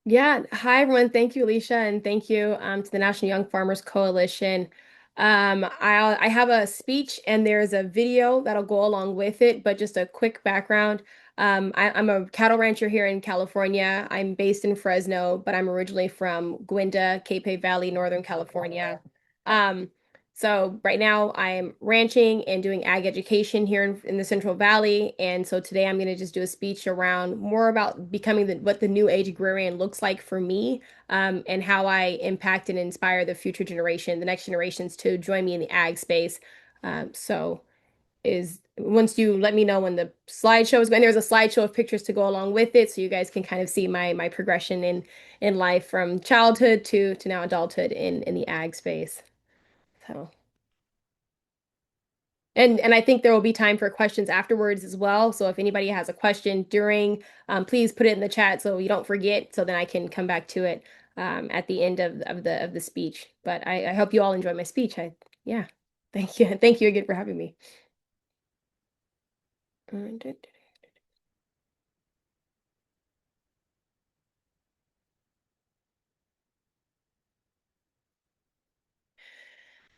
Yeah. Hi, everyone. Thank you, Alicia, and thank you to the National Young Farmers Coalition. I have a speech and there's a video that'll go along with it, but just a quick background. I'm a cattle rancher here in California. I'm based in Fresno, but I'm originally from Gwinda, Capay Valley, Northern California. Um, so right now I'm ranching and doing ag education here in the Central Valley. And so today I'm going to just do a speech around more about becoming what the new age agrarian looks like for me, and how I impact and inspire the future generation, the next generations to join me in the ag space. So is once you let me know when the slideshow is going, there's a slideshow of pictures to go along with it, so you guys can kind of see my progression in life from childhood to now adulthood in the ag space. So. And I think there will be time for questions afterwards as well. So if anybody has a question during, please put it in the chat so you don't forget, so then I can come back to it at the end of the speech. But I hope you all enjoy my speech. Yeah, thank you, thank you again for having me.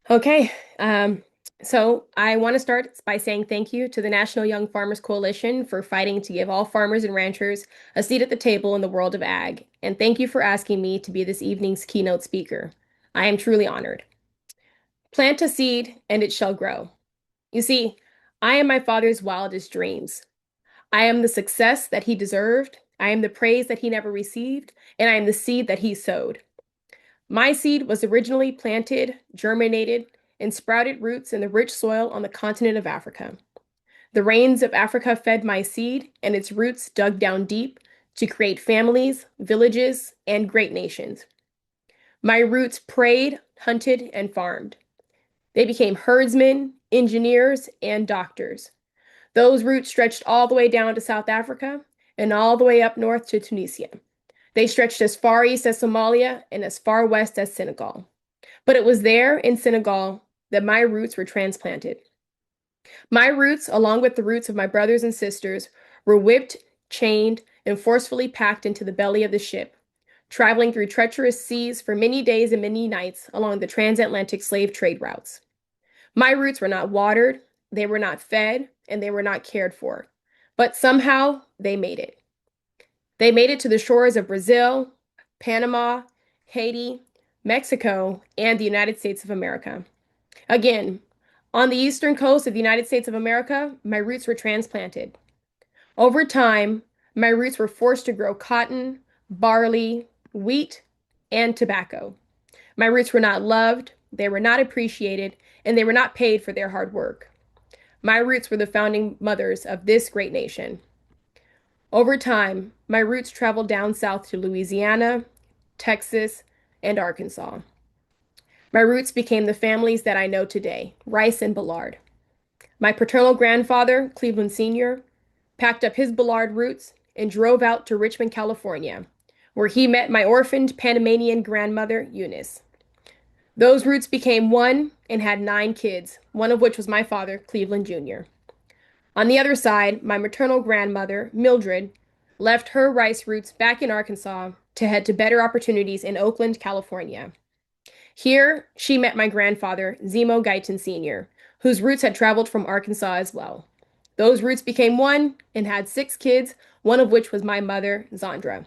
Okay, so I want to start by saying thank you to the National Young Farmers Coalition for fighting to give all farmers and ranchers a seat at the table in the world of ag. And thank you for asking me to be this evening's keynote speaker. I am truly honored. Plant a seed and it shall grow. You see, I am my father's wildest dreams. I am the success that he deserved. I am the praise that he never received, and I am the seed that he sowed. My seed was originally planted, germinated, and sprouted roots in the rich soil on the continent of Africa. The rains of Africa fed my seed, and its roots dug down deep to create families, villages, and great nations. My roots prayed, hunted, and farmed. They became herdsmen, engineers, and doctors. Those roots stretched all the way down to South Africa and all the way up north to Tunisia. They stretched as far east as Somalia and as far west as Senegal. But it was there in Senegal that my roots were transplanted. My roots, along with the roots of my brothers and sisters, were whipped, chained, and forcefully packed into the belly of the ship, traveling through treacherous seas for many days and many nights along the transatlantic slave trade routes. My roots were not watered, they were not fed, and they were not cared for. But somehow they made it. They made it to the shores of Brazil, Panama, Haiti, Mexico, and the United States of America. Again, on the eastern coast of the United States of America, my roots were transplanted. Over time, my roots were forced to grow cotton, barley, wheat, and tobacco. My roots were not loved, they were not appreciated, and they were not paid for their hard work. My roots were the founding mothers of this great nation. Over time, my roots traveled down south to Louisiana, Texas, and Arkansas. My roots became the families that I know today, Rice and Bellard. My paternal grandfather, Cleveland Sr., packed up his Bellard roots and drove out to Richmond, California, where he met my orphaned Panamanian grandmother, Eunice. Those roots became one and had 9 kids, one of which was my father, Cleveland Jr. On the other side, my maternal grandmother, Mildred, left her rice roots back in Arkansas to head to better opportunities in Oakland, California. Here, she met my grandfather, Zemo Guyton Sr., whose roots had traveled from Arkansas as well. Those roots became one and had 6 kids, one of which was my mother, Zandra.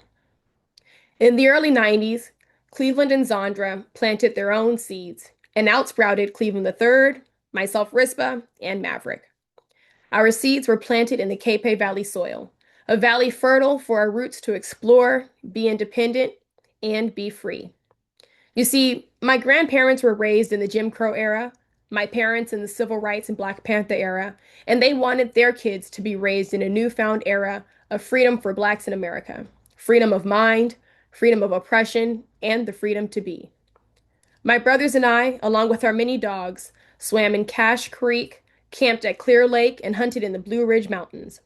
In the early 90s, Cleveland and Zandra planted their own seeds and outsprouted Cleveland III, myself, Rizpah, and Maverick. Our seeds were planted in the Capay Valley soil, a valley fertile for our roots to explore, be independent, and be free. You see, my grandparents were raised in the Jim Crow era, my parents in the Civil Rights and Black Panther era, and they wanted their kids to be raised in a newfound era of freedom for Blacks in America, freedom of mind, freedom of oppression, and the freedom to be. My brothers and I, along with our many dogs, swam in Cache Creek, camped at Clear Lake, and hunted in the Blue Ridge Mountains.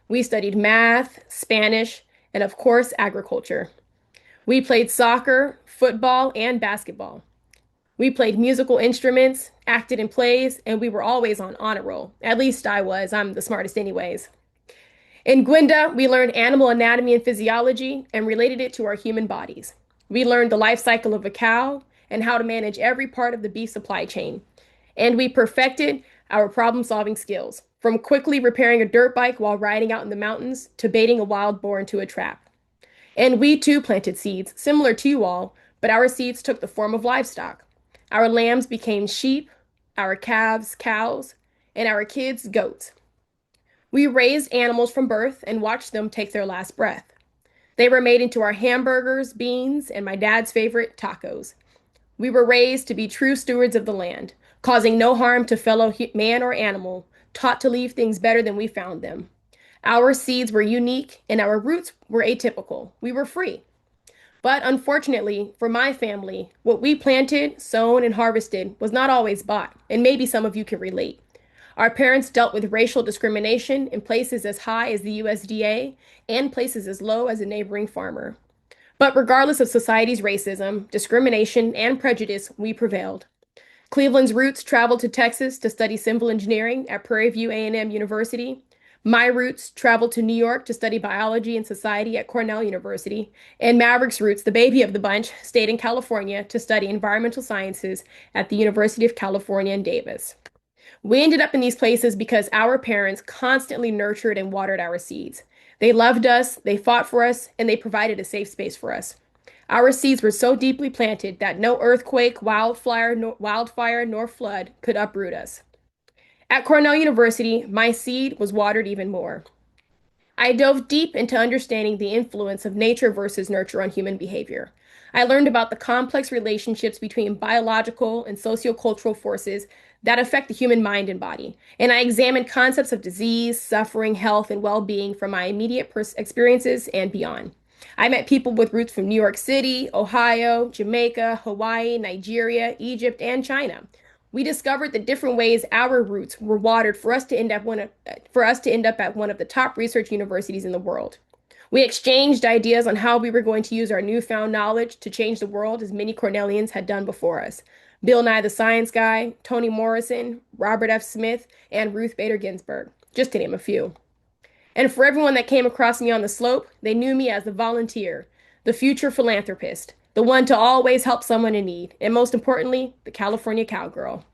We studied math, Spanish, and of course, agriculture. We played soccer, football, and basketball. We played musical instruments, acted in plays, and we were always on honor roll. At least I was. I'm the smartest anyways. In Gwenda, we learned animal anatomy and physiology and related it to our human bodies. We learned the life cycle of a cow and how to manage every part of the beef supply chain. And we perfected our problem solving skills, from quickly repairing a dirt bike while riding out in the mountains to baiting a wild boar into a trap. And we too planted seeds, similar to you all, but our seeds took the form of livestock. Our lambs became sheep, our calves, cows, and our kids, goats. We raised animals from birth and watched them take their last breath. They were made into our hamburgers, beans, and my dad's favorite, tacos. We were raised to be true stewards of the land, causing no harm to fellow man or animal, taught to leave things better than we found them. Our seeds were unique and our roots were atypical. We were free. But unfortunately, for my family, what we planted, sown, and harvested was not always bought, and maybe some of you can relate. Our parents dealt with racial discrimination in places as high as the USDA and places as low as a neighboring farmer. But regardless of society's racism, discrimination, and prejudice, we prevailed. Cleveland's roots traveled to Texas to study civil engineering at Prairie View A&M University. My roots traveled to New York to study biology and society at Cornell University. And Maverick's roots, the baby of the bunch, stayed in California to study environmental sciences at the University of California in Davis. We ended up in these places because our parents constantly nurtured and watered our seeds. They loved us, they fought for us, and they provided a safe space for us. Our seeds were so deeply planted that no earthquake, wildfire, nor flood could uproot us. At Cornell University, my seed was watered even more. I dove deep into understanding the influence of nature versus nurture on human behavior. I learned about the complex relationships between biological and sociocultural forces that affect the human mind and body. And I examined concepts of disease, suffering, health, and well being from my immediate experiences and beyond. I met people with roots from New York City, Ohio, Jamaica, Hawaii, Nigeria, Egypt, and China. We discovered the different ways our roots were watered for us to end up at one of the top research universities in the world. We exchanged ideas on how we were going to use our newfound knowledge to change the world as many Cornellians had done before us. Bill Nye the Science Guy, Toni Morrison, Robert F. Smith, and Ruth Bader Ginsburg, just to name a few. And for everyone that came across me on the slope, they knew me as the volunteer, the future philanthropist, the one to always help someone in need, and most importantly, the California cowgirl.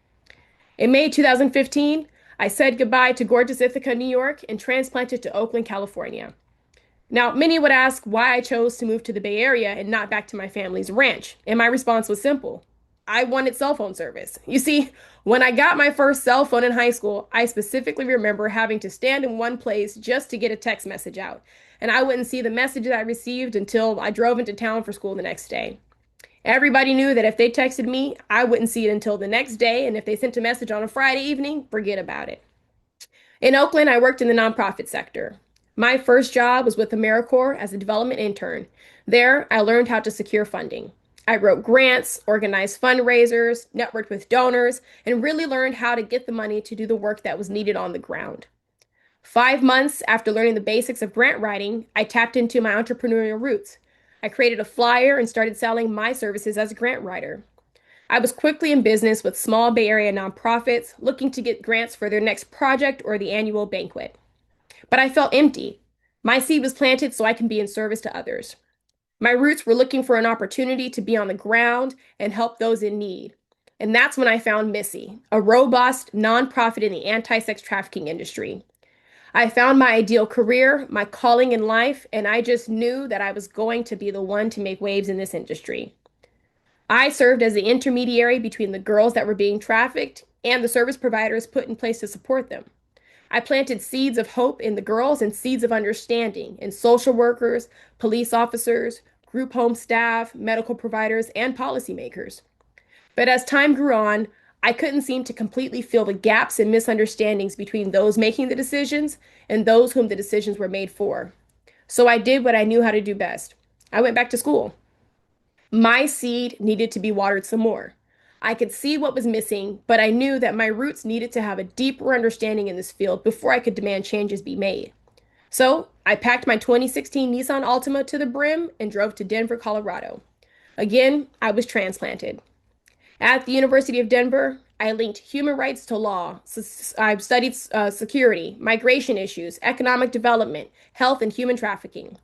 In May 2015, I said goodbye to gorgeous Ithaca, New York, and transplanted to Oakland, California. Now, many would ask why I chose to move to the Bay Area and not back to my family's ranch, and my response was simple. I wanted cell phone service. You see, when I got my first cell phone in high school, I specifically remember having to stand in one place just to get a text message out. And I wouldn't see the message that I received until I drove into town for school the next day. Everybody knew that if they texted me, I wouldn't see it until the next day. And if they sent a message on a Friday evening, forget about it. In Oakland, I worked in the nonprofit sector. My first job was with AmeriCorps as a development intern. There, I learned how to secure funding. I wrote grants, organized fundraisers, networked with donors, and really learned how to get the money to do the work that was needed on the ground. 5 months after learning the basics of grant writing, I tapped into my entrepreneurial roots. I created a flyer and started selling my services as a grant writer. I was quickly in business with small Bay Area nonprofits looking to get grants for their next project or the annual banquet. But I felt empty. My seed was planted so I can be in service to others. My roots were looking for an opportunity to be on the ground and help those in need. And that's when I found Missy, a robust nonprofit in the anti-sex trafficking industry. I found my ideal career, my calling in life, and I just knew that I was going to be the one to make waves in this industry. I served as the intermediary between the girls that were being trafficked and the service providers put in place to support them. I planted seeds of hope in the girls and seeds of understanding in social workers, police officers, group home staff, medical providers, and policymakers. But as time grew on, I couldn't seem to completely fill the gaps and misunderstandings between those making the decisions and those whom the decisions were made for. So I did what I knew how to do best. I went back to school. My seed needed to be watered some more. I could see what was missing, but I knew that my roots needed to have a deeper understanding in this field before I could demand changes be made. So I packed my 2016 Nissan Altima to the brim and drove to Denver, Colorado. Again, I was transplanted. At the University of Denver, I linked human rights to law. I've studied security, migration issues, economic development, health, and human trafficking.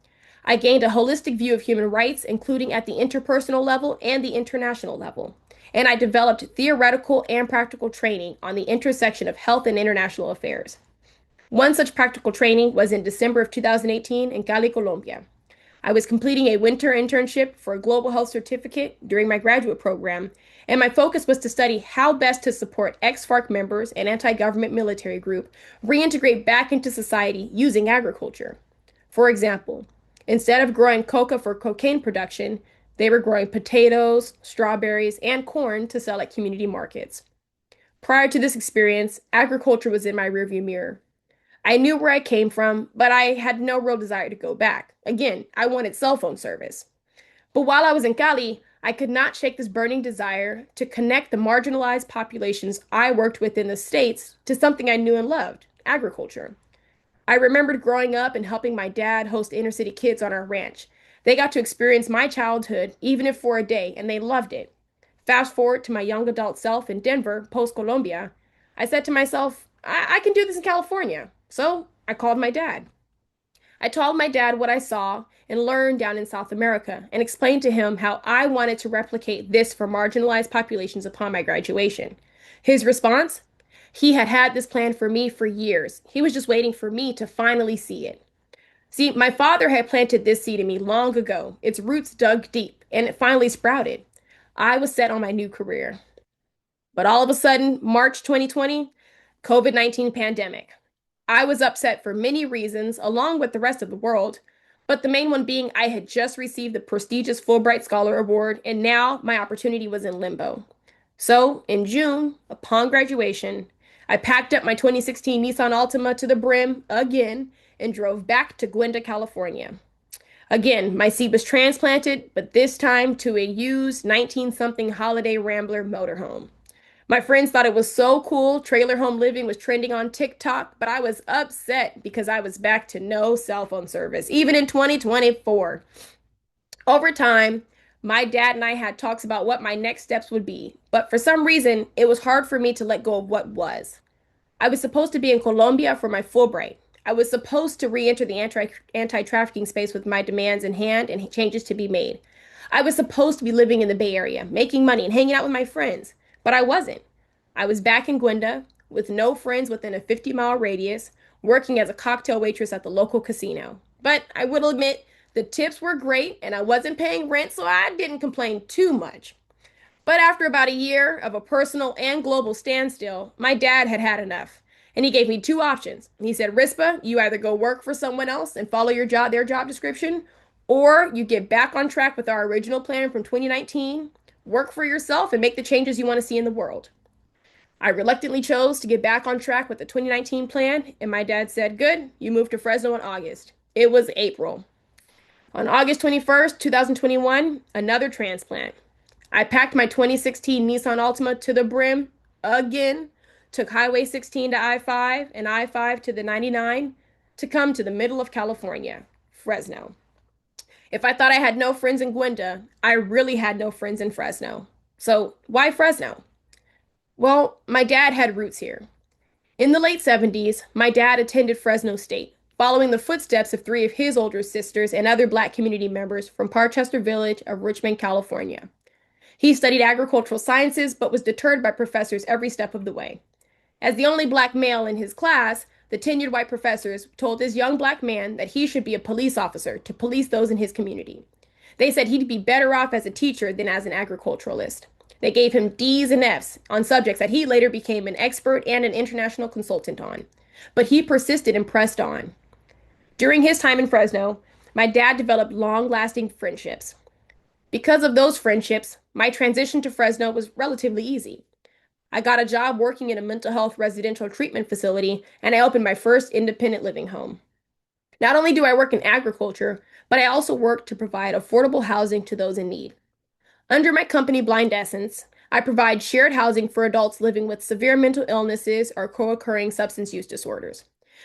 I gained a holistic view of human rights, including at the interpersonal level and the international level. And I developed theoretical and practical training on the intersection of health and international affairs. One such practical training was in December of 2018 in Cali, Colombia. I was completing a winter internship for a global health certificate during my graduate program, and my focus was to study how best to support ex-FARC members and anti-government military group reintegrate back into society using agriculture. For example, instead of growing coca for cocaine production, they were growing potatoes, strawberries, and corn to sell at community markets. Prior to this experience, agriculture was in my rearview mirror. I knew where I came from, but I had no real desire to go back. Again, I wanted cell phone service. But while I was in Cali, I could not shake this burning desire to connect the marginalized populations I worked with in the States to something I knew and loved, agriculture. I remembered growing up and helping my dad host inner city kids on our ranch. They got to experience my childhood, even if for a day, and they loved it. Fast forward to my young adult self in Denver, post Colombia, I said to myself, I can do this in California. So I called my dad. I told my dad what I saw and learned down in South America and explained to him how I wanted to replicate this for marginalized populations upon my graduation. His response? He had had this plan for me for years. He was just waiting for me to finally see it. See, my father had planted this seed in me long ago. Its roots dug deep, and it finally sprouted. I was set on my new career. But all of a sudden, March 2020, COVID-19 pandemic. I was upset for many reasons, along with the rest of the world, but the main one being I had just received the prestigious Fulbright Scholar Award, and now my opportunity was in limbo. So, in June, upon graduation, I packed up my 2016 Nissan Altima to the brim again and drove back to Gwenda, California. Again, my seat was transplanted, but this time to a used 19-something Holiday Rambler motorhome. My friends thought it was so cool. Trailer home living was trending on TikTok, but I was upset because I was back to no cell phone service, even in 2024. Over time, my dad and I had talks about what my next steps would be, but for some reason, it was hard for me to let go of what was. I was supposed to be in Colombia for my Fulbright. I was supposed to re-enter the anti-trafficking space with my demands in hand and changes to be made. I was supposed to be living in the Bay Area, making money and hanging out with my friends, but I wasn't. I was back in Gwenda with no friends within a 50-mile radius, working as a cocktail waitress at the local casino. But I will admit, the tips were great and I wasn't paying rent, so I didn't complain too much. But after about a year of a personal and global standstill, my dad had had enough. And he gave me two options. He said, Rizpah, you either go work for someone else and follow their job description, or you get back on track with our original plan from 2019, work for yourself and make the changes you want to see in the world. I reluctantly chose to get back on track with the 2019 plan, and my dad said, good, you moved to Fresno in August. It was April. On August 21st, 2021, another transplant. I packed my 2016 Nissan Altima to the brim again, took Highway 16 to I-5 and I-5 to the 99 to come to the middle of California, Fresno. If I thought I had no friends in Gwenda, I really had no friends in Fresno. So why Fresno? Well, my dad had roots here. In the late 70s, my dad attended Fresno State, following the footsteps of three of his older sisters and other Black community members from Parchester Village of Richmond, California. He studied agricultural sciences, but was deterred by professors every step of the way. As the only Black male in his class, the tenured white professors told this young Black man that he should be a police officer to police those in his community. They said he'd be better off as a teacher than as an agriculturalist. They gave him D's and F's on subjects that he later became an expert and an international consultant on. But he persisted and pressed on. During his time in Fresno, my dad developed long-lasting friendships. Because of those friendships, my transition to Fresno was relatively easy. I got a job working in a mental health residential treatment facility, and I opened my first independent living home. Not only do I work in agriculture, but I also work to provide affordable housing to those in need. Under my company, Blind Essence, I provide shared housing for adults living with severe mental illnesses or co-occurring substance use disorders.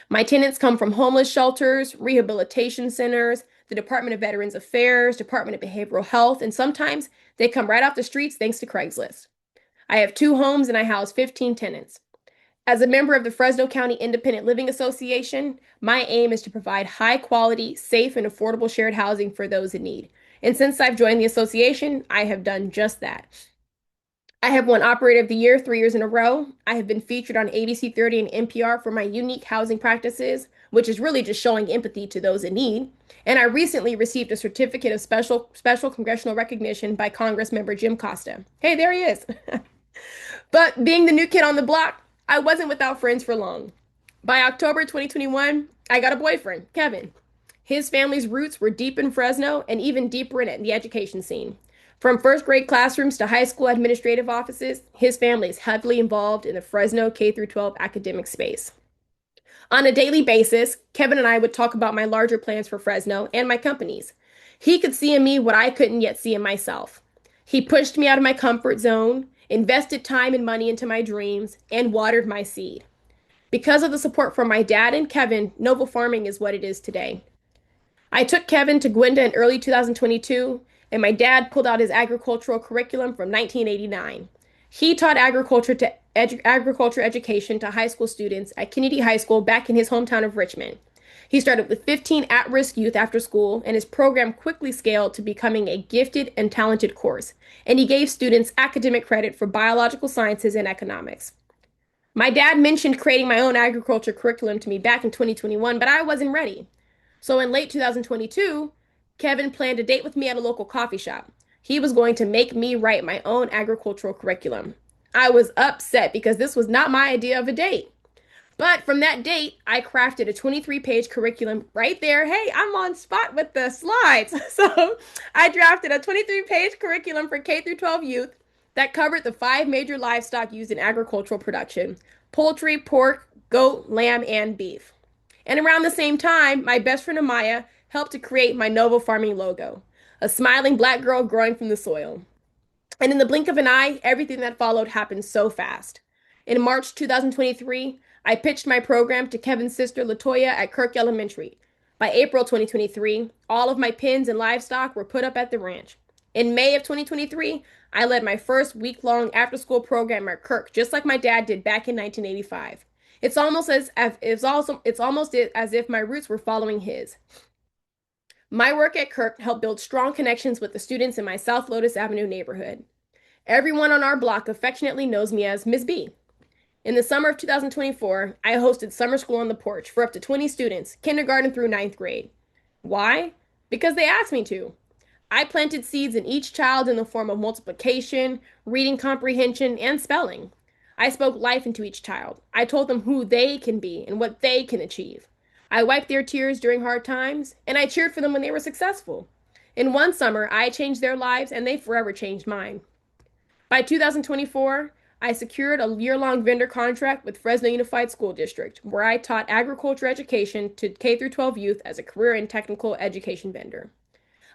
My tenants come from homeless shelters, rehabilitation centers, the Department of Veterans Affairs, Department of Behavioral Health, and sometimes they come right off the streets thanks to Craigslist. I have two homes and I house 15 tenants. As a member of the Fresno County Independent Living Association, my aim is to provide high quality, safe, and affordable shared housing for those in need. And since I've joined the association, I have done just that. I have won Operator of the Year 3 years in a row. I have been featured on ABC 30 and NPR for my unique housing practices, which is really just showing empathy to those in need. And I recently received a certificate of special congressional recognition by Congress member Jim Costa. Hey, there he is. But being the new kid on the block, I wasn't without friends for long. By October 2021, I got a boyfriend, Kevin. His family's roots were deep in Fresno and even deeper in the education scene. From first grade classrooms to high school administrative offices, his family is heavily involved in the Fresno K through 12 academic space. On a daily basis, Kevin and I would talk about my larger plans for Fresno and my companies. He could see in me what I couldn't yet see in myself. He pushed me out of my comfort zone, invested time and money into my dreams, and watered my seed. Because of the support from my dad and Kevin, Noble Farming is what it is today. I took Kevin to Gwenda in early 2022, and my dad pulled out his agricultural curriculum from 1989. He taught agriculture education to high school students at Kennedy High School back in his hometown of Richmond. He started with 15 at-risk youth after school, and his program quickly scaled to becoming a gifted and talented course, and he gave students academic credit for biological sciences and economics. My dad mentioned creating my own agriculture curriculum to me back in 2021, but I wasn't ready. So in late 2022, Kevin planned a date with me at a local coffee shop. He was going to make me write my own agricultural curriculum. I was upset because this was not my idea of a date. But from that date, I crafted a 23-page curriculum right there. Hey, I'm on spot with the slides. So I drafted a 23-page curriculum for K through 12 youth that covered the 5 major livestock used in agricultural production: poultry, pork, goat, lamb, and beef. And around the same time, my best friend Amaya helped to create my Novo Farming logo, a smiling black girl growing from the soil. And in the blink of an eye, everything that followed happened so fast. In March 2023, I pitched my program to Kevin's sister Latoya at Kirk Elementary. By April 2023, all of my pens and livestock were put up at the ranch. In May of 2023, I led my first week-long after-school program at Kirk, just like my dad did back in 1985. It's almost as if my roots were following his. My work at Kirk helped build strong connections with the students in my South Lotus Avenue neighborhood. Everyone on our block affectionately knows me as Ms. B. In the summer of 2024, I hosted summer school on the porch for up to 20 students, kindergarten through ninth grade. Why? Because they asked me to. I planted seeds in each child in the form of multiplication, reading comprehension, and spelling. I spoke life into each child. I told them who they can be and what they can achieve. I wiped their tears during hard times, and I cheered for them when they were successful. In one summer, I changed their lives, and they forever changed mine. By 2024, I secured a year-long vendor contract with Fresno Unified School District, where I taught agriculture education to K through 12 youth as a career and technical education vendor.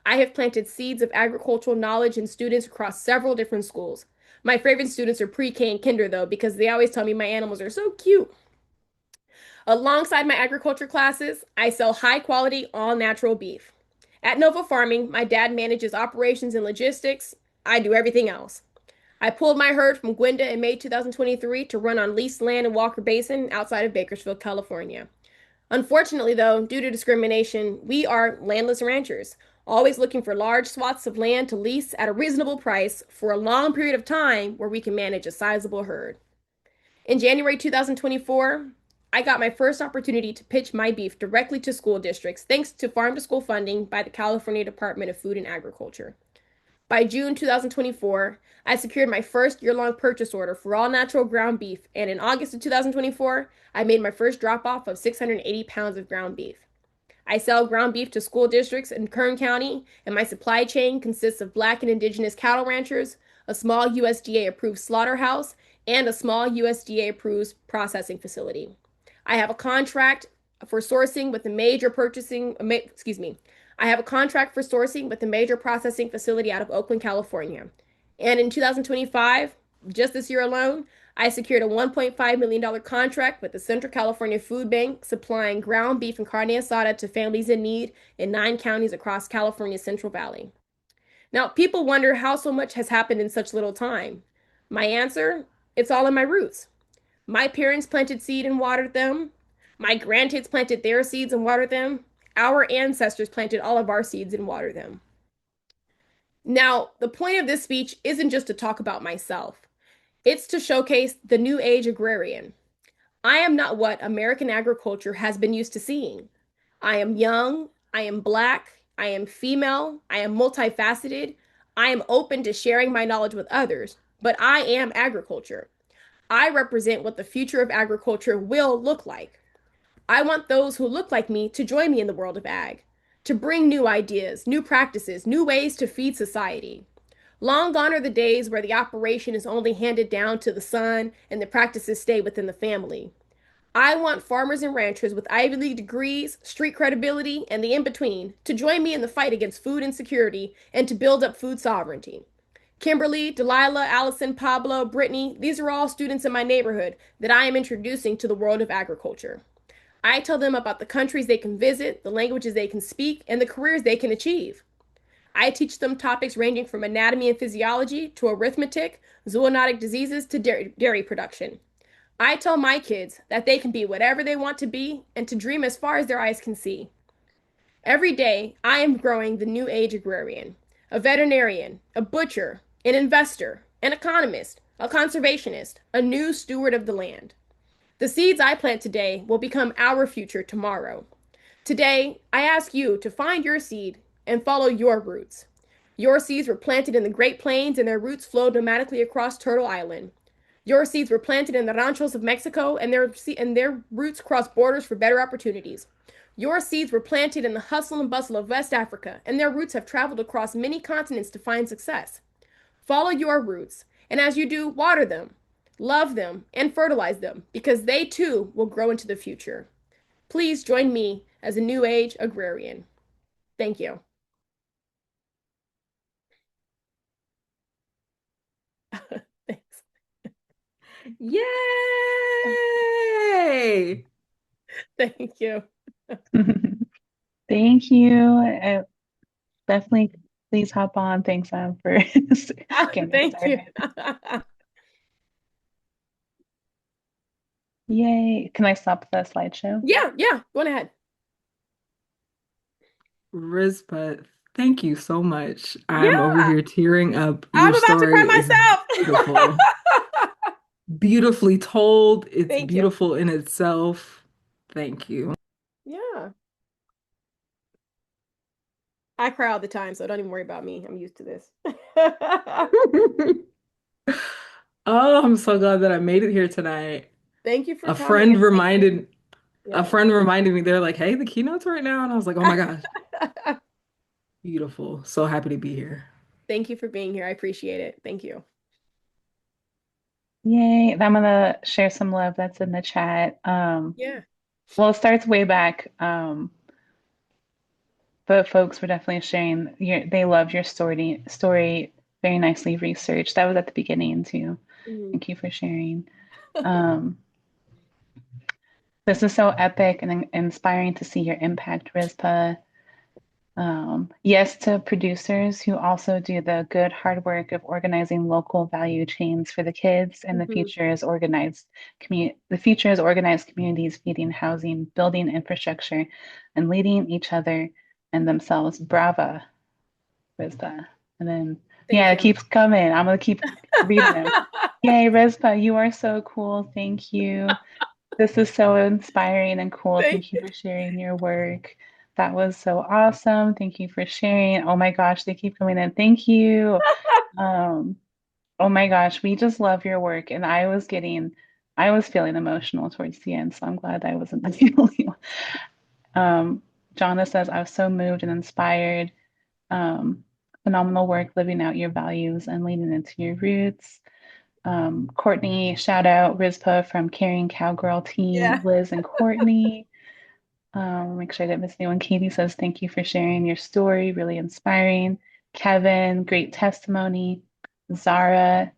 I have planted seeds of agricultural knowledge in students across several different schools. My favorite students are pre-K and kinder, though, because they always tell me my animals are so cute. Alongside my agriculture classes, I sell high-quality, all-natural beef. At Nova Farming, my dad manages operations and logistics. I do everything else. I pulled my herd from Gwenda in May 2023 to run on leased land in Walker Basin outside of Bakersfield, California. Unfortunately, though, due to discrimination, we are landless ranchers, always looking for large swaths of land to lease at a reasonable price for a long period of time where we can manage a sizable herd. In January 2024, I got my first opportunity to pitch my beef directly to school districts thanks to farm-to-school funding by the California Department of Food and Agriculture. By June 2024, I secured my first year-long purchase order for all natural ground beef, and in August of 2024, I made my first drop-off of 680 pounds of ground beef. I sell ground beef to school districts in Kern County, and my supply chain consists of Black and Indigenous cattle ranchers, a small USDA-approved slaughterhouse, and a small USDA-approved processing facility. I have a contract for sourcing with a major processing facility out of Oakland, California. And in 2025, just this year alone, I secured a $1.5 million contract with the Central California Food Bank, supplying ground beef and carne asada to families in need in 9 counties across California's Central Valley. Now, people wonder how so much has happened in such little time. My answer, it's all in my roots. My parents planted seed and watered them. My grandkids planted their seeds and watered them. Our ancestors planted all of our seeds and watered them. Now, the point of this speech isn't just to talk about myself. It's to showcase the new age agrarian. I am not what American agriculture has been used to seeing. I am young, I am black, I am female, I am multifaceted, I am open to sharing my knowledge with others, but I am agriculture. I represent what the future of agriculture will look like. I want those who look like me to join me in the world of ag, to bring new ideas, new practices, new ways to feed society. Long gone are the days where the operation is only handed down to the son and the practices stay within the family. I want farmers and ranchers with Ivy League degrees, street credibility, and the in between to join me in the fight against food insecurity and to build up food sovereignty. Kimberly, Delilah, Allison, Pablo, Brittany, these are all students in my neighborhood that I am introducing to the world of agriculture. I tell them about the countries they can visit, the languages they can speak, and the careers they can achieve. I teach them topics ranging from anatomy and physiology to arithmetic, zoonotic diseases to dairy production. I tell my kids that they can be whatever they want to be and to dream as far as their eyes can see. Every day, I am growing the new age agrarian, a veterinarian, a butcher, an investor, an economist, a conservationist, a new steward of the land. The seeds I plant today will become our future tomorrow. Today, I ask you to find your seed and follow your roots. Your seeds were planted in the Great Plains and their roots flowed nomadically across Turtle Island. Your seeds were planted in the ranchos of Mexico and their roots crossed borders for better opportunities. Your seeds were planted in the hustle and bustle of West Africa and their roots have traveled across many continents to find success. Follow your roots, and as you do, water them, love them, and fertilize them because they too will grow into the future. Please join me as a new age agrarian. Thank you. Thanks. Yay! Thank you. Thank you. Definitely, please hop on. Thanks, for getting us Thank you. started. Yay. Can I stop the slideshow? Yeah, go on ahead. Rizpah, thank you so much. I'm over Yeah, here tearing up. Your I'm about to cry story is myself. beautiful. Beautifully told. It's Thank you. beautiful in itself. Thank you. Yeah. I cry all the time, so don't even worry about me. I'm used to this. Oh, I'm so glad that I made it here tonight. Thank you for A coming friend and thank you. reminded a Yeah. friend reminded me, they're like, hey, the keynote's right now. And I was like, oh my gosh, beautiful. So happy to be here. Thank you for being here. I appreciate it. Thank you. Yay. I'm gonna share some love that's in the chat. Yeah. Well, it starts way back. But folks were definitely sharing they love your story, very nicely researched. That was at the beginning too. Mhm. Thank you for sharing. Um, this is so epic and inspiring to see your impact, Rizpah. Yes, to producers who also do the good hard work of organizing local value chains for the kids, and Mhm. the future is organized communities feeding housing, building infrastructure, and leading each other and themselves. Brava, Rizpah. And then yeah, Thank it you. keeps coming. I'm gonna keep reading them. Yay, Rizpah, you are so cool. Thank you. This is so inspiring and cool. Thank Thank you you. for sharing your work. That was so awesome. Thank you for sharing. Oh my gosh, they keep coming in. Thank you. Um, oh my gosh, we just love your work. And I was feeling emotional towards the end, so I'm glad I wasn't the only one. Um, Jonna says, I was so moved and inspired. Um, Phenomenal work living out your values and leaning into your roots. Courtney, shout out Rizpah from Caring Cowgirl Team, Yeah. Liz and Courtney. Make sure I didn't miss anyone. Katie says, thank you for sharing your story, really inspiring. Kevin, great testimony. Zara,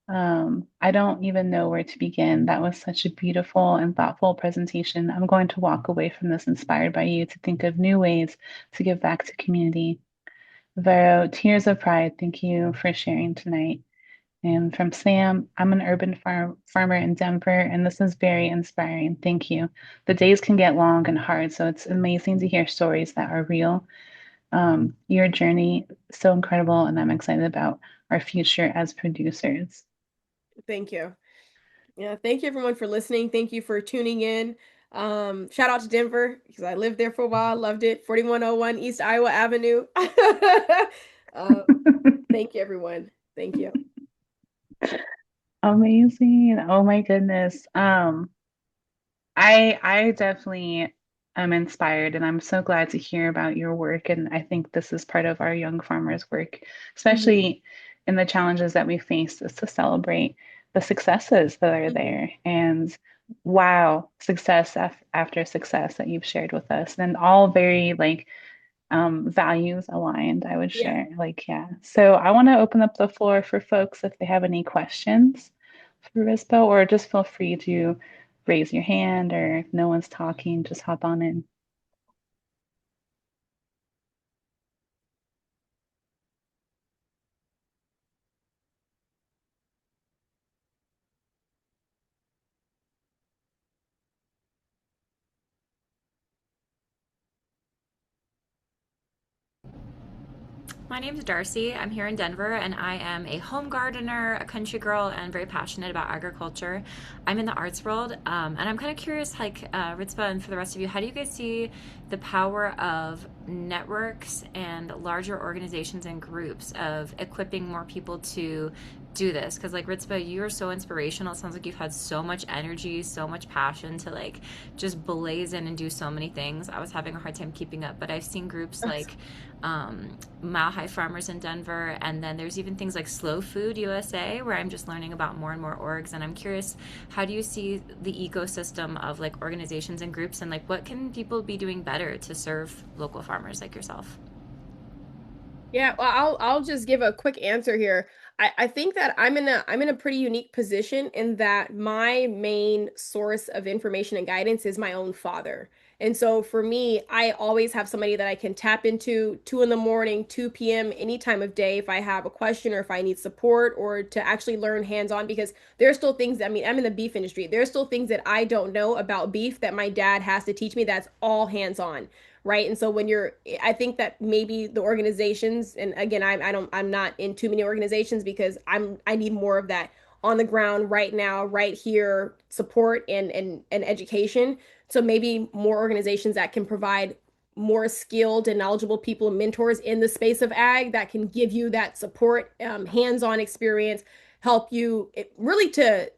I don't even know where to begin. That was such a beautiful and thoughtful presentation. I'm going to walk away from this inspired by you to think of new ways to give back to community. Vero, tears of pride. Thank you for sharing tonight. And from Sam, I'm an urban farmer in Denver, and this is very inspiring. Thank you. The days can get long and hard, so it's amazing to hear stories that are real. Your journey is so incredible, and I'm excited about our future as producers. Thank you. Yeah, thank you everyone for listening. Thank you for tuning in. Shout out to Denver because I lived there for a while, loved it. 4101 East Iowa Avenue. Uh, thank you everyone. Thank you. Amazing. Oh my goodness. I definitely am inspired and I'm so glad to hear about your work. And I think this is part of our young farmers' work, Mhm, especially in the challenges that we face, is to celebrate the successes that are mhm. there. And wow, success after success that you've shared with us, and all very like values aligned, I would Yeah. share. Like, yeah. So I want to open up the floor for folks if they have any questions for Rizpah, or just feel free to raise your hand, or if no one's talking, just hop on in. My name is Darcy. I'm here in Denver and I am a home gardener, a country girl, and very passionate about agriculture. I'm in the arts world and I'm kind of curious, like Ritzpah and for the rest of you, how do you guys see the power of networks and larger organizations and groups of equipping more people to do this? Because, like Ritzpah, you are so inspirational. It sounds like you've had so much energy, so much passion to like just blaze in and do so many things. I was having a hard time keeping up, but I've seen groups like Mile High Farmers in Denver, and then there's even things like Slow Food USA, where I'm just learning about more and more orgs. And I'm curious, how do you see the ecosystem of like organizations and groups, and like what can people be doing better to serve local farmers like yourself? Yeah, well, I'll just give a quick answer here. I think that I'm in a pretty unique position in that my main source of information and guidance is my own father. And so for me, I always have somebody that I can tap into 2 in the morning, 2 p.m., any time of day if I have a question or if I need support or to actually learn hands-on because there are still things, I mean, I'm in the beef industry. There are still things that I don't know about beef that my dad has to teach me that's all hands-on, right? And so when you're, I think that maybe the organizations, and again, I'm not in too many organizations because I need more of that on the ground right now, right here, support and education. So maybe more organizations that can provide more skilled and knowledgeable people and mentors in the space of ag that can give you that support, hands-on experience, help you really to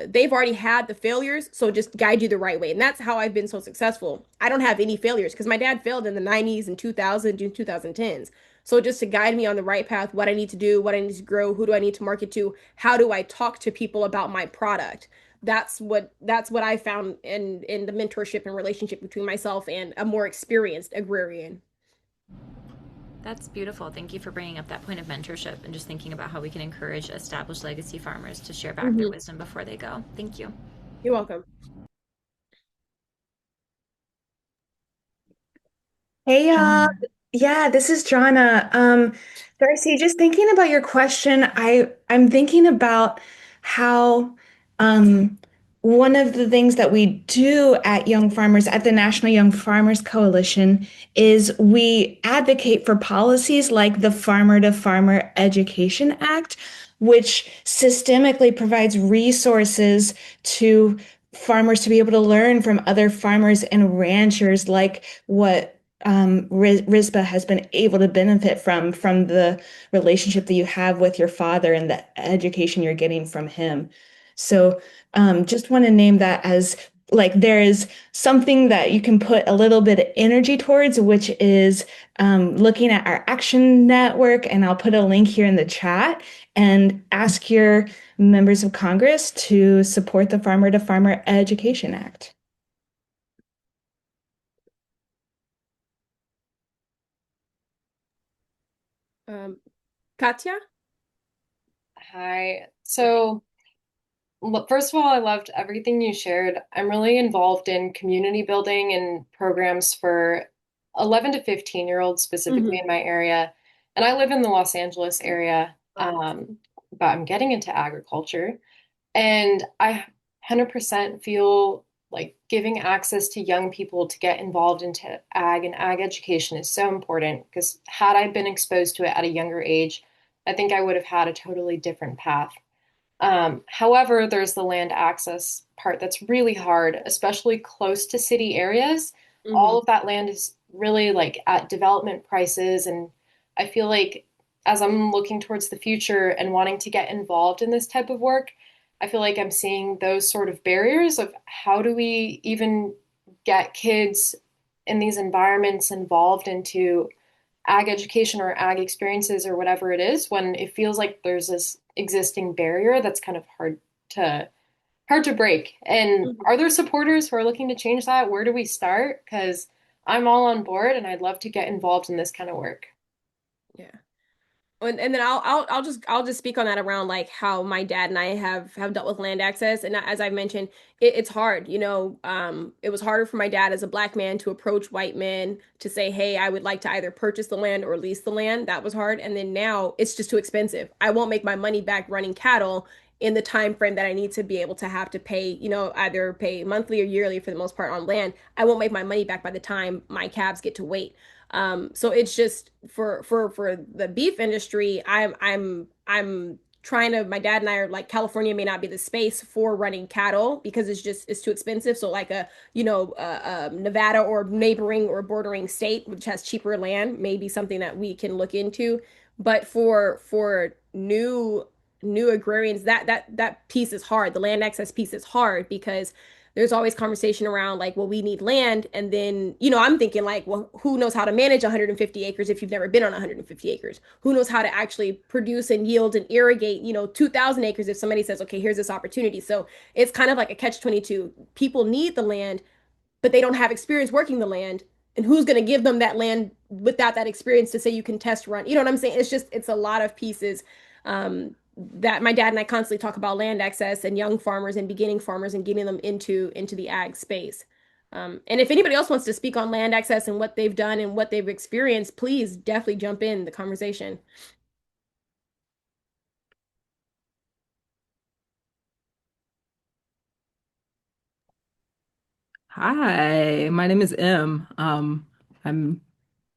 they've already had the failures, so just guide you the right way. And that's how I've been so successful. I don't have any failures because my dad failed in the 90s and 2000 and 2010s. So just to guide me on the right path, what I need to do, what I need to grow, who do I need to market to, how do I talk to people about my product? That's what I found in the mentorship and relationship between myself and a more experienced agrarian. That's beautiful. Thank you for bringing up that point of mentorship and just thinking about how we can encourage established legacy farmers to share back their Mhm. wisdom before they go. Thank you. You're welcome. Hey y'all. John. Yeah, this is Jonna. Darcy, just thinking about your question, I'm thinking about how um one of the things that we do at Young Farmers at the National Young Farmers Coalition is we advocate for policies like the Farmer to Farmer Education Act, which systemically provides resources to farmers to be able to learn from other farmers and ranchers like what Rizpah has been able to benefit from the relationship that you have with your father and the education you're getting from him. So, just want to name that as like there is something that you can put a little bit of energy towards, which is looking at our action network, and I'll put a link here in the chat and ask your members of Congress to support the Farmer to Farmer Education Act. um Katya. Hi. So, first of all, I loved everything you shared. I'm really involved in community building and programs for 11 to 15-year-olds, specifically Mhm. in my area. And I live in the Los Angeles area. Wow. but I'm getting into agriculture. And I 100% feel like giving access to young people to get involved into ag and ag education is so important because had I been exposed to it at a younger age, I think I would have had a totally different path. However, there's the land access part that's really hard, especially close to city areas. All Hmm. of that land is really like at development prices. And I feel like as I'm looking towards the future and wanting to get involved in this type of work, I feel like I'm seeing those sort of barriers of how do we even get kids in these environments involved into ag education or ag experiences or whatever it is when it feels like there's this existing barrier that's kind of to hard to break. And Hmm. are there supporters who are looking to change that? Where do we start? Because I'm all on board and I'd love to get involved in this kind of work. Yeah. And then I'll just speak on that around like how my dad and I have dealt with land access. And as I mentioned, it's hard. It was harder for my dad as a black man to approach white men to say, hey, I would like to either purchase the land or lease the land. That was hard. And then now it's just too expensive. I won't make my money back running cattle in the time frame that I need to be able to have to pay, either pay monthly or yearly for the most part on land. I won't make my money back by the time my calves get to weight. So it's just for the beef industry, I'm trying to, my dad and I are like, California may not be the space for running cattle because it's too expensive. So like Nevada or neighboring or bordering state, which has cheaper land, may be something that we can look into. But for new agrarians, that piece is hard. The land access piece is hard because there's always conversation around like, well, we need land. And then, I'm thinking like, well, who knows how to manage 150 acres if you've never been on 150 acres? Who knows how to actually produce and yield and irrigate, 2,000 acres if somebody says, okay, here's this opportunity. So it's kind of like a catch-22. People need the land, but they don't have experience working the land. And who's going to give them that land without that experience to say you can test run? You know what I'm saying? It's a lot of pieces that my dad and I constantly talk about land access and young farmers and beginning farmers and getting them into the ag space. And if anybody else wants to speak on land access and what they've done and what they've experienced, please definitely jump in the conversation. Hi, my name is M. I'm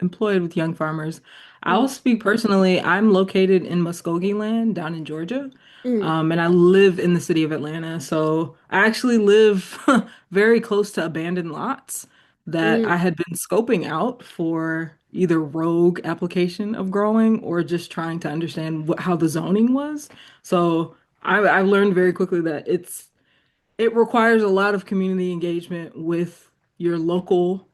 employed with Young Farmers. Mm, I'll speak personally. I'm located in Muskogee Land down in Georgia, mm, and I live in the city of Atlanta. So I actually live very close to abandoned lots that I mm, had been scoping out for either rogue application of growing or just trying to understand how the zoning was. So I learned very quickly that it requires a lot of community engagement with your local,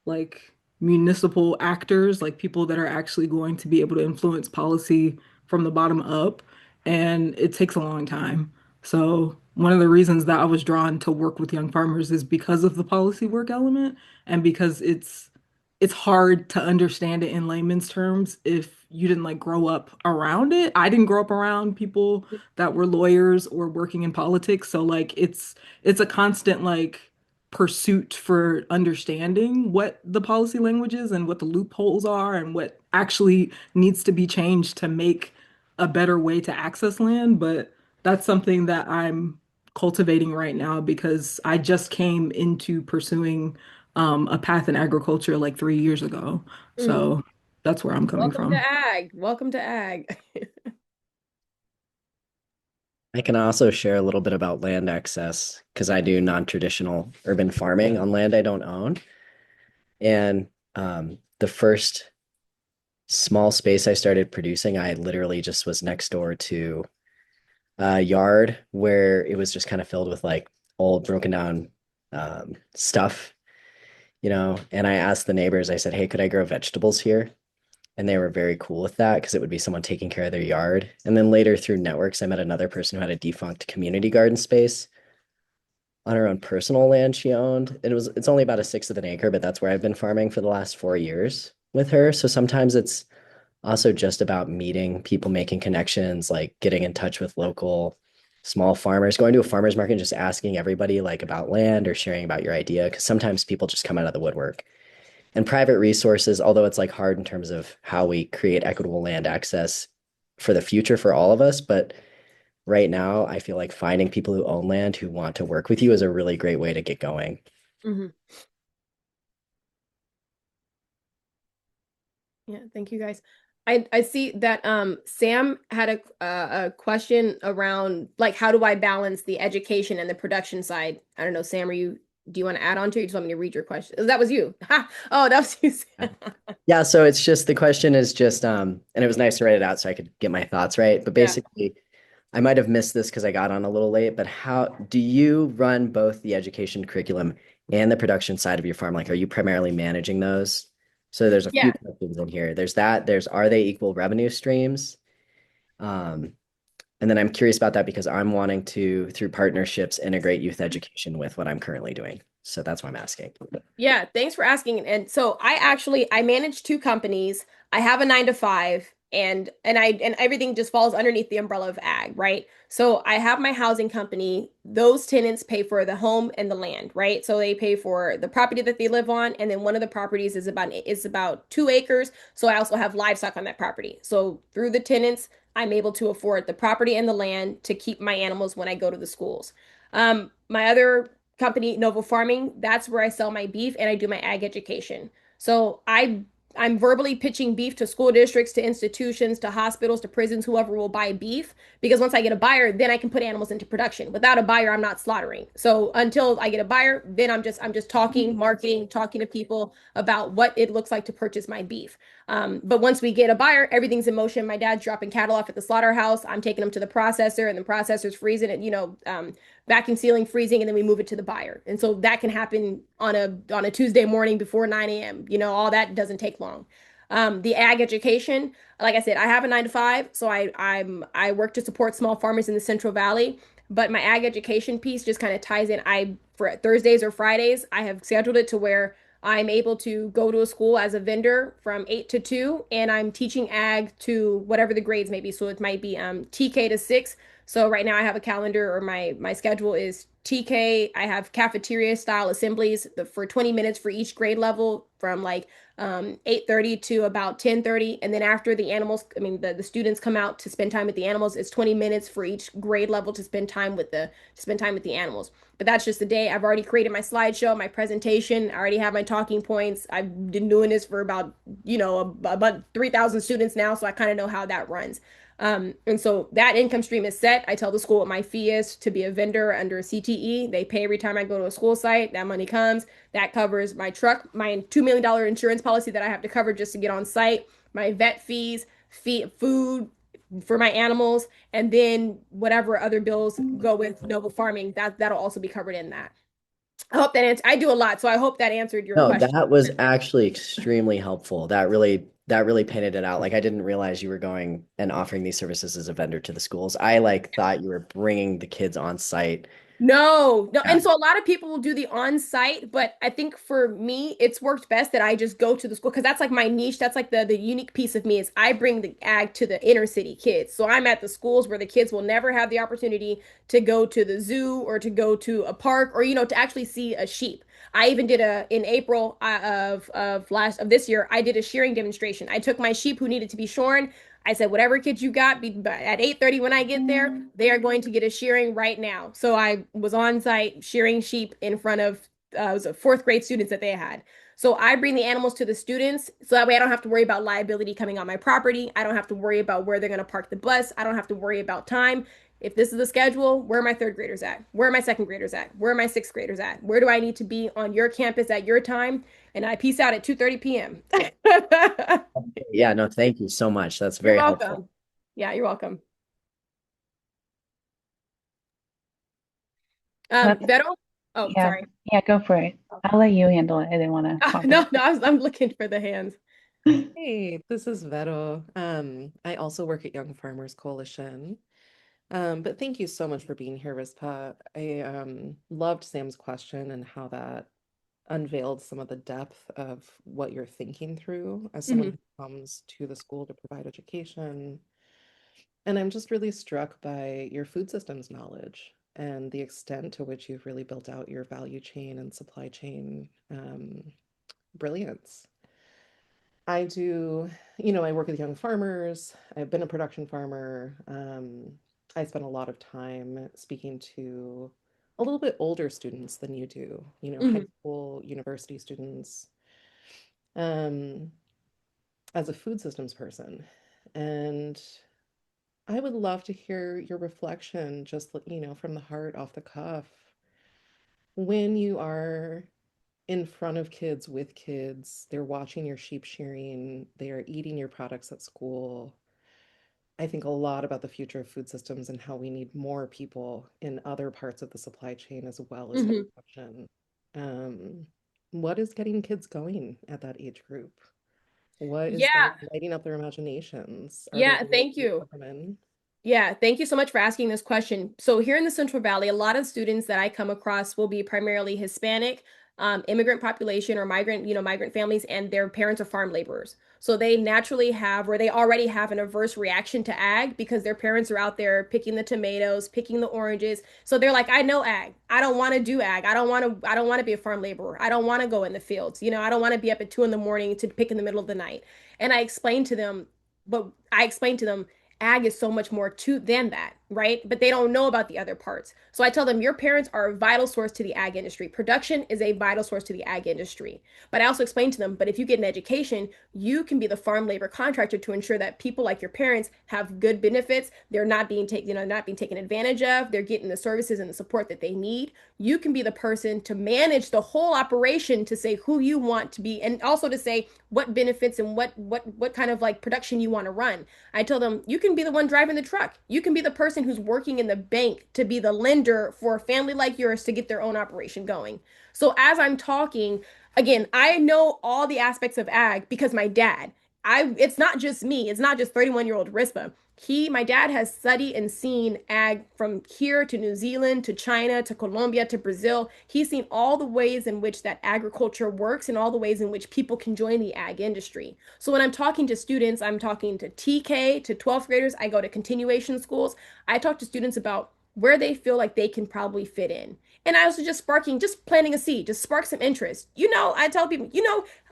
like municipal actors, like people that are actually going to be able to influence policy from the bottom up. And it takes a long time. So, one of the reasons that I was drawn to work with young farmers is because of the policy work element and because it's hard to understand it in layman's terms if you didn't like grow up around it. I didn't grow up around people that were lawyers or working in politics, so like it's a constant like pursuit for understanding what the policy language is and what the loopholes are and what actually needs to be changed to make a better way to access land. But that's something that I'm cultivating right now because I just came into pursuing a path in agriculture like 3 years ago. mm. So that's where I'm coming Welcome to from. ag. Welcome to ag. I can also share a little bit about land access because I do non-traditional urban farming on land I don't own. And the first small space I started producing, I literally just was next door to a yard where it was just kind of filled with like old broken down stuff, and I asked the neighbors, I said, hey, could I grow vegetables here? And they were very cool with that because it would be someone taking care of their yard. And then later through networks, I met another person who had a defunct community garden space on her own personal land she owned. It's only about a sixth of an acre, but that's where I've been farming for the last 4 years with her. So sometimes it's also just about meeting people, making connections, like getting in touch with local small farmers, going to a farmer's market and just asking everybody like about land or sharing about your idea. Because sometimes people just come out of the woodwork. And private resources, although it's like hard in terms of how we create equitable land access for the future for all of us, but right now, I feel like finding people who own land who want to work with you is a really great way to get going. Hmm. Yeah, thank you guys. I see that Sam had a question around like how do I balance the education and the production side? I don't know, Sam, do you want to add on to it? You just want me to read your question? Oh, that was you. Ha! Oh, that was you, Sam. Yeah, so it's just the question is just and it was nice to write it out so I could get my thoughts right. But Yeah. basically, I might have missed this because I got on a little late, but how do you run both the education curriculum and the production side of your farm? Like, are you primarily managing those? So there's a few Yeah. questions in here. There's that, there's are they equal revenue streams? Um, and then I'm curious about that because I'm wanting to, through partnerships, integrate youth education with what I'm currently doing. So that's why I'm asking. Yeah, thanks for asking. And so I manage two companies. I have a 9 to 5 and everything just falls underneath the umbrella of ag, right? So I have my housing company. Those tenants pay for the home and the land, right? So they pay for the property that they live on, and then one of the properties is about 2 acres. So I also have livestock on that property. So through the tenants, I'm able to afford the property and the land to keep my animals when I go to the schools. My other company, Novo Farming, that's where I sell my beef and I do my ag education. So I'm verbally pitching beef to school districts, to institutions, to hospitals, to prisons, whoever will buy beef. Because once I get a buyer, then I can put animals into production. Without a buyer, I'm not slaughtering. So until I get a buyer, then I'm just talking, marketing, talking to people about what it looks like to purchase my beef. But once we get a buyer, everything's in motion. My dad's dropping cattle off at the slaughterhouse. I'm taking them to the processor, and the processor's freezing it, vacuum sealing, freezing, and then we move it to the buyer. And so that can happen on a Tuesday morning before 9 a.m. All that doesn't take long. The ag education, like I said, I have a 9 to 5, so I work to support small farmers in the Central Valley. But my ag education piece just kind of ties in. I for Thursdays or Fridays, I have scheduled it to where I'm able to go to a school as a vendor from 8 to 2, and I'm teaching ag to whatever the grades may be. So it might be TK to 6. So right now I have a calendar, or my schedule is TK. I have cafeteria style assemblies for 20 minutes for each grade level from like 8:30 to about 10:30. And then after the animals, I mean the students come out to spend time with the animals, it's 20 minutes for each grade level to spend time with the animals. But that's just the day. I've already created my slideshow, my presentation. I already have my talking points. I've been doing this for about 3,000 students now, so I kind of know how that runs. And so that income stream is set. I tell the school what my fee is to be a vendor under a CTE. They pay every time I go to a school site. That money comes. That covers my truck, my $2 million insurance policy that I have to cover just to get on site, my vet fees, food for my animals, and then whatever other bills go with Noble Farming, that'll also be covered in that. I hope that answer. I do a lot, so I hope that answered your No, question. that was actually extremely helpful. That really painted it out. Like I didn't realize you were going and offering these services as a vendor to the schools. I like thought you were bringing the kids on site. No, no. Yeah. And so a lot of people will do the on-site, but I think for me, it's worked best that I just go to the school because that's like my niche. That's like the unique piece of me is I bring the ag to the inner city kids. So I'm at the schools where the kids will never have the opportunity to go to the zoo or to go to a park or to actually see a sheep. I even did in April of this year, I did a shearing demonstration. I took my sheep who needed to be shorn. I said, whatever kids you got, at 8:30 when I get there, they are going to get a shearing right now. So I was on site shearing sheep in front of it was a fourth grade students that they had. So I bring the animals to the students so that way I don't have to worry about liability coming on my property. I don't have to worry about where they're going to park the bus. I don't have to worry about time. If this is the schedule, where are my third graders at? Where are my second graders at? Where are my sixth graders at? Where do I need to be on your campus at your time? And I peace out at 2:30 p.m. Yeah, no, thank you so much. That's You're very helpful. welcome. Yeah, you're welcome. That's Vero? Oh, yeah, sorry. yeah, go for it. I'll let you handle it. I didn't want to hop in. No, no, I'm looking for the hands. Hey, this is Vero. I also work at Young Farmers Coalition. But thank you so much for being here, Rizpah. I loved Sam's question and how that unveiled some of the depth of what you're thinking through as someone Hmm. who comes to the school to provide education. And I'm just really struck by your food systems knowledge and the extent to which you've really built out your value chain and supply chain brilliance. I do, I work with young farmers. I've been a production farmer. I spend a lot of time speaking to a little bit older students than you do, high Hmm. school, university students, um, as a food systems person. And I would love to hear your reflection, just, from the heart, off the cuff, when you are in front of kids, with kids, they're watching your sheep shearing, they are eating your products at school. I think a lot about the future of food systems and how we need more people in other parts of the supply chain as well as Hmm. production. Um, what is getting kids going at that age group? What is Yeah, lighting up their imaginations? Are there yeah, ways thank we you. plug them in? Yeah, thank you so much for asking this question. So here in the Central Valley, a lot of students that I come across will be primarily Hispanic, immigrant population or migrant, migrant families, and their parents are farm laborers. So they naturally have, or they already have an adverse reaction to ag because their parents are out there picking the tomatoes, picking the oranges. So they're like, I know ag. I don't want to do ag. I don't want to be a farm laborer. I don't want to go in the fields. I don't want to be up at 2 in the morning to pick in the middle of the night. And I explained to them ag is so much more to than that, right? But they don't know about the other parts. So I tell them your parents are a vital source to the ag industry. Production is a vital source to the ag industry. But I also explain to them, but if you get an education, you can be the farm labor contractor to ensure that people like your parents have good benefits. They're not being taken, not being taken advantage of. They're getting the services and the support that they need. You can be the person to manage the whole operation to say who you want to be and also to say what benefits and what kind of like production you want to run. I told them, you can be the one driving the truck. You can be the person who's working in the bank to be the lender for a family like yours to get their own operation going. So as I'm talking, again, I know all the aspects of ag because my dad, it's not just me, it's not just 31-year-old Rizpah. My dad has studied and seen ag from here to New Zealand to China to Colombia to Brazil. He's seen all the ways in which that agriculture works and all the ways in which people can join the ag industry. So when I'm talking to students, I'm talking to TK, to 12th graders, I go to continuation schools. I talk to students about where they feel like they can probably fit in. And I also just planting a seed, just spark some interest. I tell people,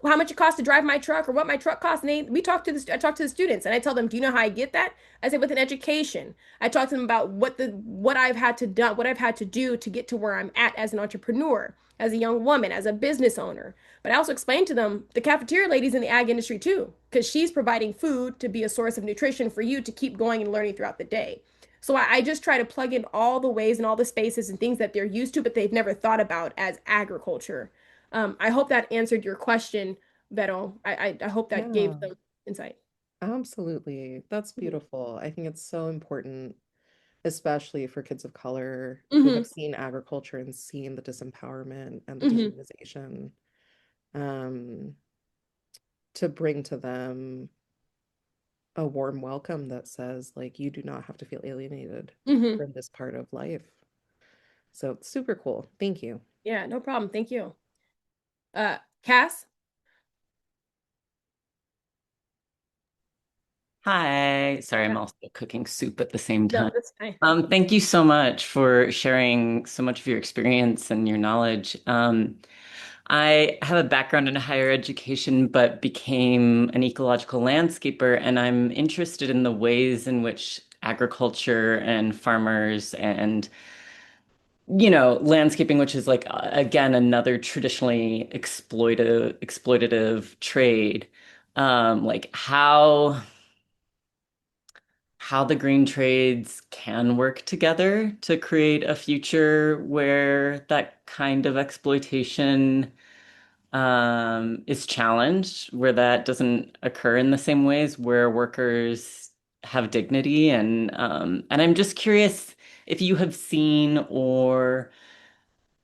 how much it costs to drive my truck or what my truck costs. And I talk to the students and I tell them, do you know how I get that? I say with an education. I talk to them about what I've had to do to get to where I'm at as an entrepreneur, as a young woman, as a business owner. But I also explain to them the cafeteria lady's in the ag industry too, because she's providing food to be a source of nutrition for you to keep going and learning throughout the day. So I just try to plug in all the ways and all the spaces and things that they're used to, but they've never thought about as agriculture. I hope that answered your question, Vero. I hope that gave Yeah, them insight. absolutely. That's beautiful. I think it's so important, especially for kids of color who Mm-hmm. have seen agriculture and seen the disempowerment and the Mm-hmm. dehumanization, um, to bring to them a warm welcome that says, like, you do not have to feel alienated Mm-hmm. from this part of life. So super cool. Thank you. Yeah, no problem. Thank you. Cass? Hi. Sorry, I'm Yeah. also cooking soup at the same No, time. that's fine. Thank you so much for sharing so much of your experience and your knowledge. I have a background in higher education, but became an ecological landscaper, and I'm interested in the ways in which agriculture and farmers and, landscaping, which is like, again, another traditionally exploitative trade, like how the green trades can work together to create a future where that kind of exploitation is challenged, where that doesn't occur in the same ways, where workers have dignity. And I'm just curious if you have seen or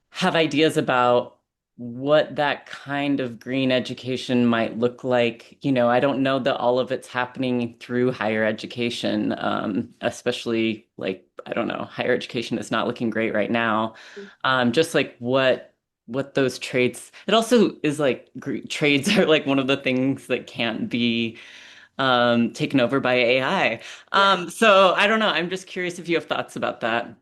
have ideas about what that kind of green education might look like. I don't know that all of it's happening through higher education, especially like, I don't know, higher education is not looking great right now. Just like what those traits, it also is like trades are like one of the things that can't be taken over by AI. Yeah. So I don't know. I'm just curious if you have thoughts about that.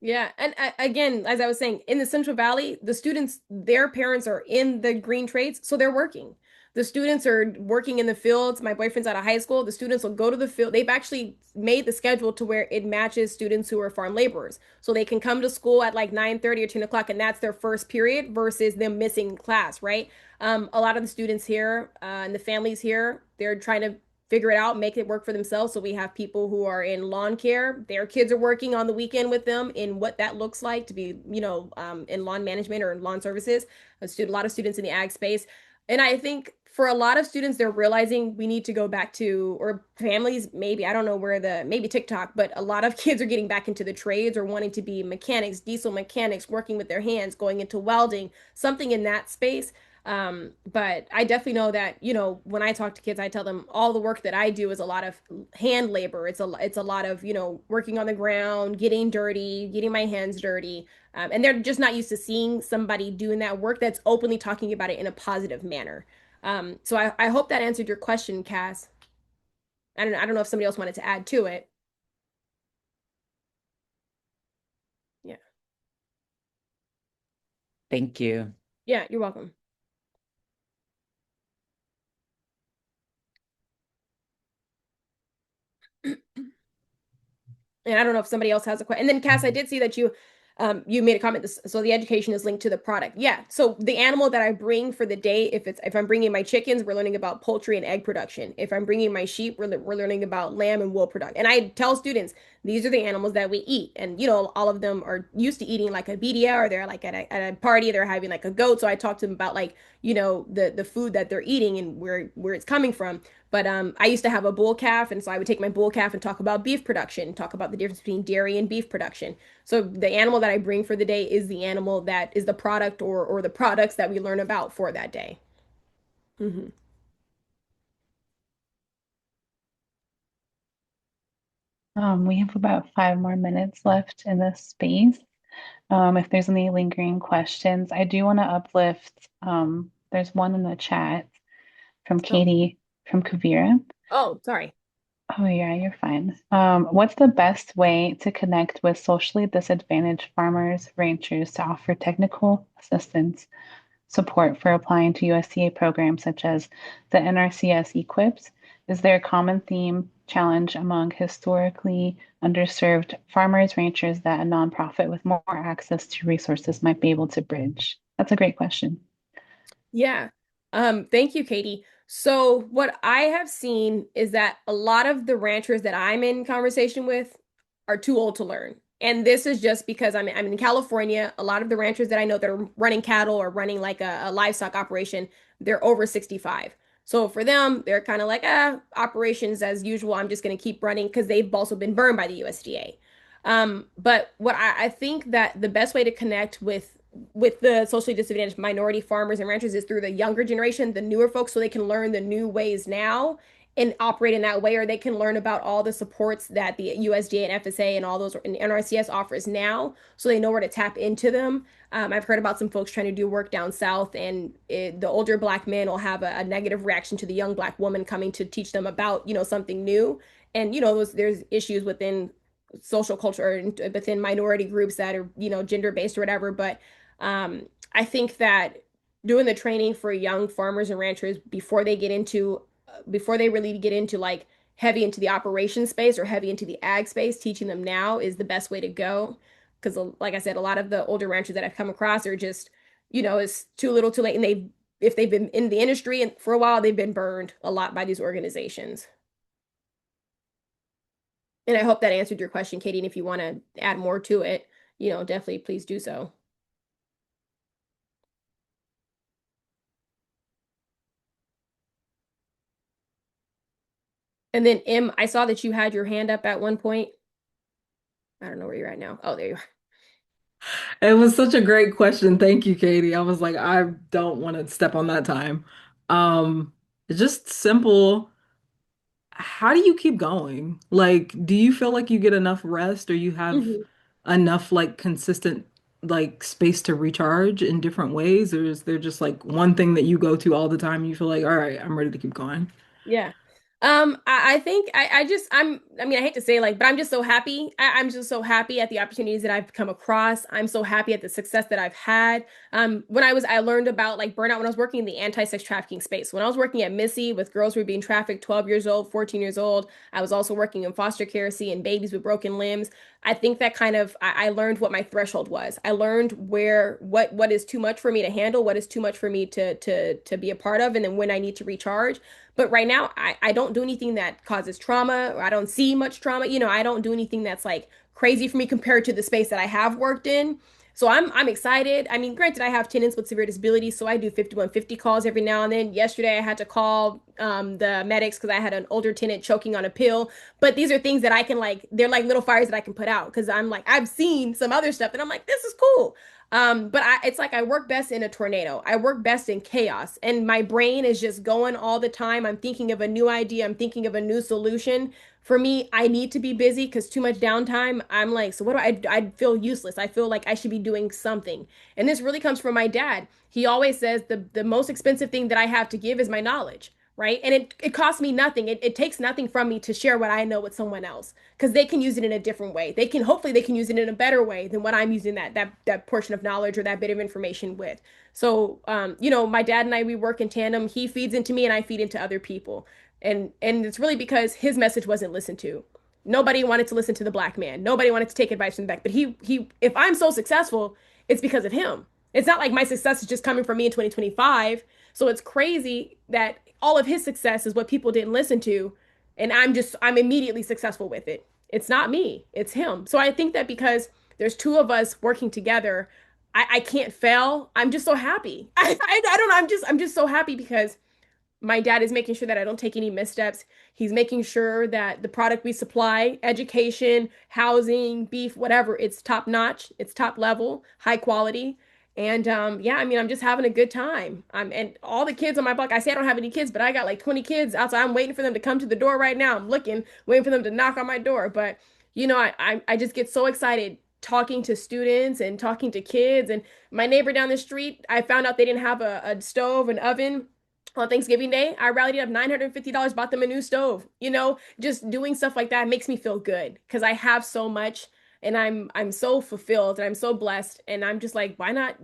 Yeah, and again, as I was saying, in the Central Valley, the students, their parents are in the green trades, so they're working. The students are working in the fields. My boyfriend's out of high school. The students will go to the field. They've actually made the schedule to where it matches students who are farm laborers. So they can come to school at like 9:30 or 10 o'clock, and that's their first period versus them missing class, right? A lot of the students here and the families here, they're trying to figure it out, make it work for themselves. So we have people who are in lawn care. Their kids are working on the weekend with them in what that looks like to be, in lawn management or in lawn services. A lot of students in the ag space. And I think for a lot of students, they're realizing we need to go back to, or families, maybe, I don't know where maybe TikTok, but a lot of kids are getting back into the trades or wanting to be mechanics, diesel mechanics, working with their hands, going into welding, something in that space. But I definitely know that, when I talk to kids, I tell them all the work that I do is a lot of hand labor. It's a lot of, working on the ground, getting dirty, getting my hands dirty. And they're just not used to seeing somebody doing that work that's openly talking about it in a positive manner. So I hope that answered your question, Cass. I don't know if somebody else wanted to add to it. Yeah. Thank you. Yeah, you're welcome. And I don't know if somebody else has a question. And then Cass, I did see that you made a comment. So the education is linked to the product. Yeah. So the animal that I bring for the day, if I'm bringing my chickens, we're learning about poultry and egg production. If I'm bringing my sheep, we're learning about lamb and wool production. And I tell students these are the animals that we eat, and all of them are used to eating like a BDA, or they're like at a party, they're having like a goat. So I talk to them about like the food that they're eating and where it's coming from. But I used to have a bull calf, and so I would take my bull calf and talk about beef production, talk about the difference between dairy and beef production. So the animal that I bring for the day is the animal that is the product or the products that we learn about for that day. Hmm. We have about 5 more minutes left in this space. If there's any lingering questions, I do want to uplift. There's one in the chat from Oh, Katie from Kuvira. oh, sorry. Oh, yeah, you're fine. What's the best way to connect with socially disadvantaged farmers, ranchers to offer technical assistance, support for applying to USDA programs such as the NRCS Equips? Is there a common theme challenge among historically underserved farmers, ranchers that a nonprofit with more access to resources might be able to bridge? That's a great question. Yeah. Thank you, Katie. So what I have seen is that a lot of the ranchers that I'm in conversation with are too old to learn. And this is just because I'm in California. A lot of the ranchers that I know that are running cattle or running like a livestock operation, they're over 65. So for them, they're kind of like, operations as usual. I'm just going to keep running because they've also been burned by the USDA. But what I think that the best way to connect with the socially disadvantaged minority farmers and ranchers is through the younger generation, the newer folks, so they can learn the new ways now and operate in that way, or they can learn about all the supports that the USDA and FSA and all those and NRCS offers now, so they know where to tap into them. I've heard about some folks trying to do work down south, and the older black men will have a negative reaction to the young black woman coming to teach them about something new. And there's issues within social culture and within minority groups that are gender based or whatever, but I think that doing the training for young farmers and ranchers before they really get into like heavy into the operation space or heavy into the ag space, teaching them now is the best way to go. Because like I said, a lot of the older ranchers that I've come across are just, it's too little too late. And if they've been in the industry and for a while, they've been burned a lot by these organizations. And I hope that answered your question, Katie. And if you want to add more to it, definitely please do so. And then I saw that you had your hand up at one point. I don't know where you're at now. Oh, there you are. It was such a great question. Thank you, Katie. I was like, I don't want to step on that time. It's just simple. How do you keep going? Like, do you feel like you get enough rest or you have Mhm. enough like consistent like space to recharge in different ways? Or is there just like one thing that you go to all the time and you feel like, all right, I'm ready to keep going? Yeah. I think I just I mean, I hate to say like, but I'm just so happy. I'm just so happy at the opportunities that I've come across. I'm so happy at the success that I've had. I learned about like burnout when I was working in the anti-sex trafficking space. When I was working at Missy with girls who were being trafficked 12 years old, 14 years old. I was also working in foster care, seeing babies with broken limbs. I think that kind of I learned what my threshold was. I learned where what is too much for me to handle, what is too much for me to be a part of, and then when I need to recharge. But right now, I don't do anything that causes trauma, or I don't see much trauma. I don't do anything that's like crazy for me compared to the space that I have worked in. So I'm excited. I mean, granted, I have tenants with severe disabilities, so I do 5150 calls every now and then. Yesterday, I had to call the medics because I had an older tenant choking on a pill. But these are things that I can like, they're like little fires that I can put out because I'm like, I've seen some other stuff and I'm like, this is cool. It's like I work best in a tornado. I work best in chaos, and my brain is just going all the time. I'm thinking of a new idea. I'm thinking of a new solution. For me, I need to be busy because too much downtime, I'm like, so what do I feel useless. I feel like I should be doing something. And this really comes from my dad. He always says the most expensive thing that I have to give is my knowledge, right? And it costs me nothing. It takes nothing from me to share what I know with someone else because they can use it in a different way. Hopefully they can use it in a better way than what I'm using that portion of knowledge or that bit of information with. So my dad and I, we work in tandem. He feeds into me and I feed into other people. And it's really because his message wasn't listened to. Nobody wanted to listen to the black man. Nobody wanted to take advice from the back. But he if I'm so successful, it's because of him. It's not like my success is just coming from me in 2025. So it's crazy that all of his success is what people didn't listen to, and I'm immediately successful with it. It's not me, it's him. So I think that because there's two of us working together, I can't fail. I'm just so happy. I don't know. I'm just so happy because my dad is making sure that I don't take any missteps. He's making sure that the product we supply, education, housing, beef, whatever, it's top notch, it's top level, high quality. And yeah, I mean, I'm just having a good time. And all the kids on my block, I say I don't have any kids, but I got like 20 kids outside. I'm waiting for them to come to the door right now. I'm looking, waiting for them to knock on my door. But I just get so excited talking to students and talking to kids. And my neighbor down the street, I found out they didn't have a stove, an oven on Thanksgiving Day. I rallied up $950, bought them a new stove. Just doing stuff like that makes me feel good because I have so much and I'm so fulfilled and I'm so blessed. And I'm just like, why not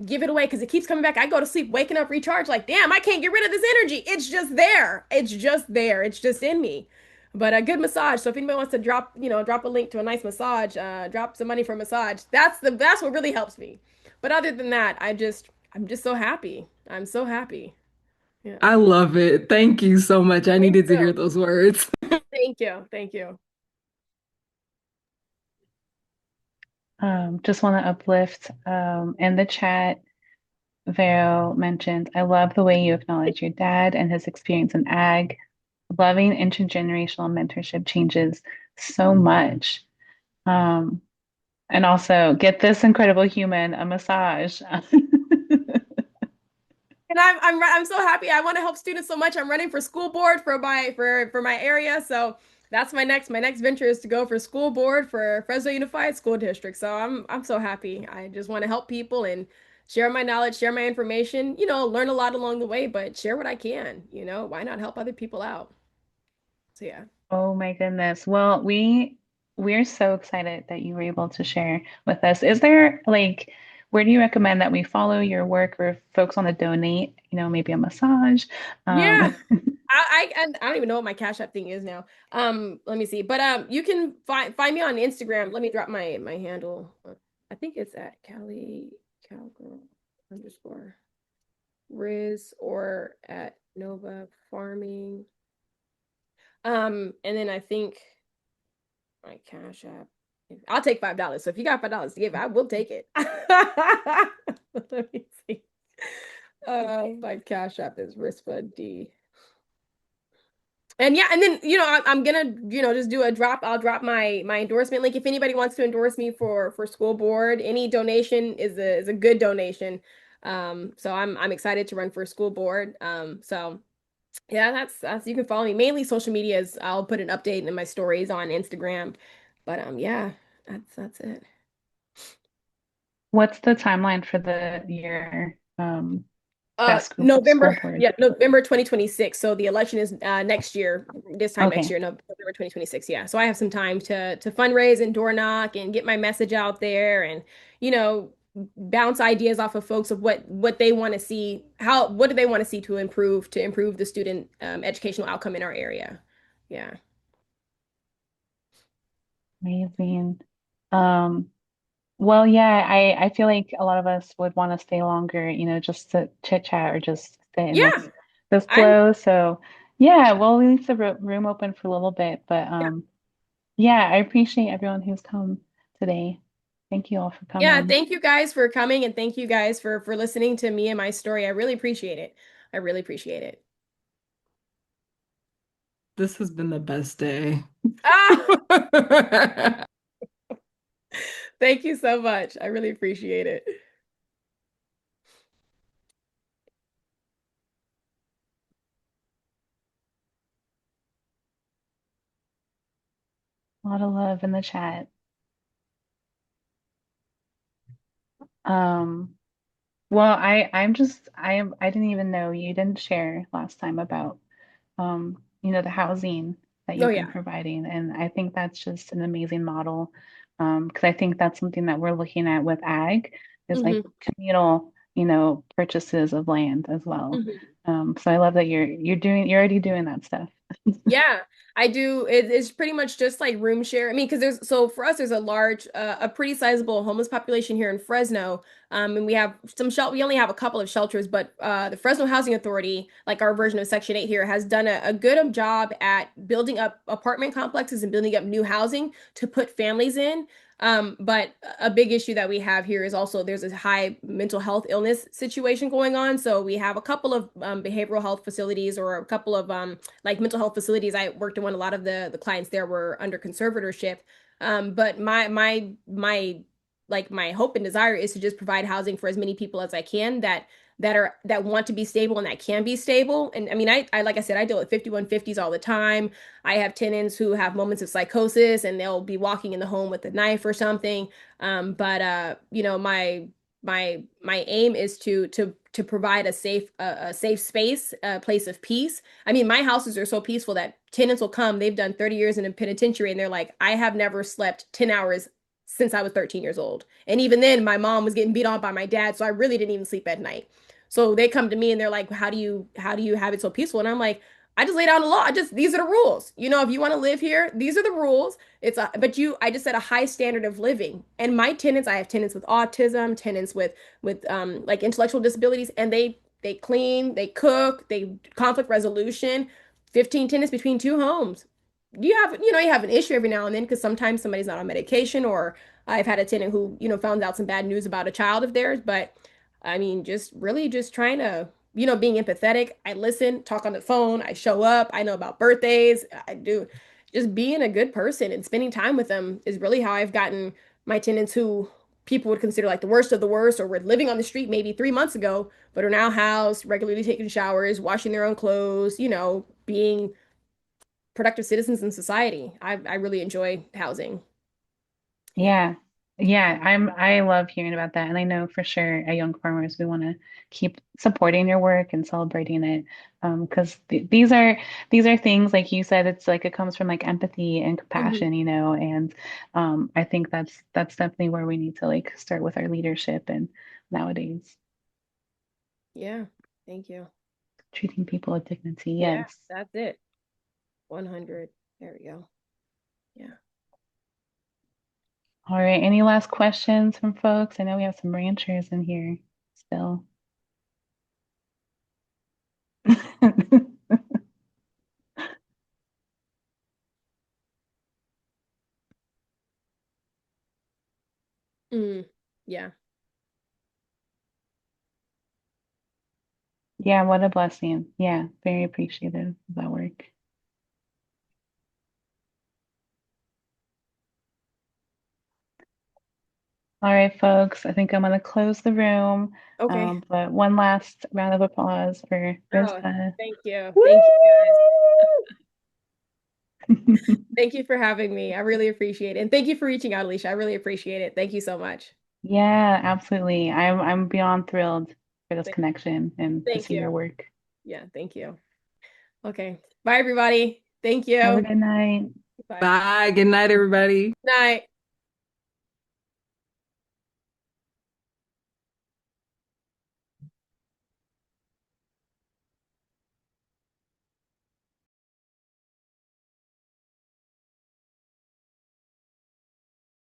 give it away? Because it keeps coming back. I go to sleep, waking up, recharge, like, damn, I can't get rid of this energy. It's just there. It's just there. It's just in me. But a good massage. So if anybody wants to drop a link to a nice massage, drop some money for a massage. That's what really helps me. But other than that, I'm just so happy. I'm so happy. Yeah. I love it. Thank you so much. I Thank needed to hear you. those words. Thank you. Thank you. Just want to uplift in the chat. Vero mentioned, I love the way you acknowledge your dad and his experience in ag. Loving intergenerational mentorship changes so much. Um, and also, get this incredible human a massage. And I'm so happy. I want to help students so much. I'm running for school board for my area. So that's my next venture is to go for school board for Fresno Unified School District. So I'm so happy. I just want to help people and share my knowledge, share my information, learn a lot along the way, but share what I can, why not help other people out? So yeah. Oh my goodness. Well, we're so excited that you were able to share with us. Is there like, where do you recommend that we follow your work, or if folks want to donate, maybe a massage? Yeah. Um, And I don't even know what my Cash App thing is now. Let me see. But you can find me on Instagram. Let me drop my handle. I think it's at Cowgirl underscore Riz or at Nova Farming. And then I think my Cash App. I'll take $5. So if you got $5 to give, I will take it. Let me see. My Cash App is Rizpah D. And yeah, and then I'm gonna just do a drop. I'll drop my endorsement link if anybody wants to endorse me for school board. Any donation is a good donation. So I'm excited to run for school board. So yeah, that's you can follow me. Mainly social medias. I'll put an update in my stories on Instagram. But yeah, that's it. what's the timeline for the your School November, board. yeah, November 2026. So the election is next year, this time next Okay. year, November 2026. Yeah. So I have some time to fundraise and door knock and get my message out there and, you know, bounce ideas off of folks of what they want to see, what do they want to see to improve the student educational outcome in our area. Yeah. Amazing. Um, well, yeah, I feel like a lot of us would want to stay longer, just to chit chat or just sit in Yeah. this I'm flow. So yeah, we'll leave the room open for a little bit, but yeah, I appreciate everyone who's come today. Thank you all for Yeah, coming. thank you guys for coming and thank you guys for listening to me and my story. I really appreciate it. I really appreciate it. This has been the best day. Ah, thank you so much. I really appreciate it. A lot of love in the chat. Um, well, I didn't even know you didn't share last time about the housing that Oh you've been yeah. providing. And I think that's just an amazing model. Because I think that's something that we're looking at with ag is like Hmm. communal, purchases of land as well. Hmm. So I love that you're already doing that stuff. Yeah, I do. It's pretty much just like room share. I mean, because for us, there's a pretty sizable homeless population here in Fresno. And we have we only have a couple of shelters, but the Fresno Housing Authority, like our version of Section 8 here, has done a good job at building up apartment complexes and building up new housing to put families in. But a big issue that we have here is also there's a high mental health illness situation going on. So we have a couple of behavioral health facilities or a couple of like mental health facilities. I worked in one. A lot of the clients there were under conservatorship. But my hope and desire is to just provide housing for as many people as I can that want to be stable and that can be stable. And I mean, I like I said, I deal with 5150s all the time. I have tenants who have moments of psychosis and they'll be walking in the home with a knife or something. But my aim is to provide a safe space, a place of peace. I mean, my houses are so peaceful that tenants will come. They've done 30 years in a penitentiary and they're like, I have never slept 10 hours since I was 13 years old. And even then, my mom was getting beat on by my dad, so I really didn't even sleep at night. So they come to me and they're like, how do you have it so peaceful? And I'm like, I just lay down the law. These are the rules. If you want to live here, these are the rules. I just set a high standard of living. And my tenants, I have tenants with autism, tenants with like intellectual disabilities, and they clean, they cook, they conflict resolution, 15 tenants between two homes. You have an issue every now and then because sometimes somebody's not on medication, or I've had a tenant who, found out some bad news about a child of theirs, but I mean, just really just trying to, being empathetic. I listen, talk on the phone, I show up, I know about birthdays, I do. Just being a good person and spending time with them is really how I've gotten my tenants who people would consider like the worst of the worst or were living on the street maybe 3 months ago, but are now housed, regularly taking showers, washing their own clothes, being productive citizens in society. I really enjoy housing. Yeah. Yeah. Yeah, I love hearing about that. And I know for sure at Young Farmers we want to keep supporting your work and celebrating it. Because these are things like you said, it's like it comes from like empathy and Mhm. compassion, and I think that's definitely where we need to like start with our leadership and nowadays Yeah. Thank you. treating people with dignity. Yeah, Yes. that's it. 100. There we go. Yeah. All right. Any last questions from folks? I know we have some ranchers in here still. Mm, yeah. Yeah, what a blessing. Yeah, very appreciative of that work. All right, folks, I think I'm going to close the room. Okay. But one last round of applause for Oh, Rizpah. thank you. Woo! Thank you, guys. Thank you for having me. I really appreciate it. And thank you for reaching out, Alicia. I really appreciate it. Thank you so much. Yeah, absolutely. I'm beyond thrilled. for this Th- connection and to Thank see your you. work. Yeah, thank you. Okay. Bye, everybody. Thank Have a you. good night. Bye. Bye. Good night, everybody. Night.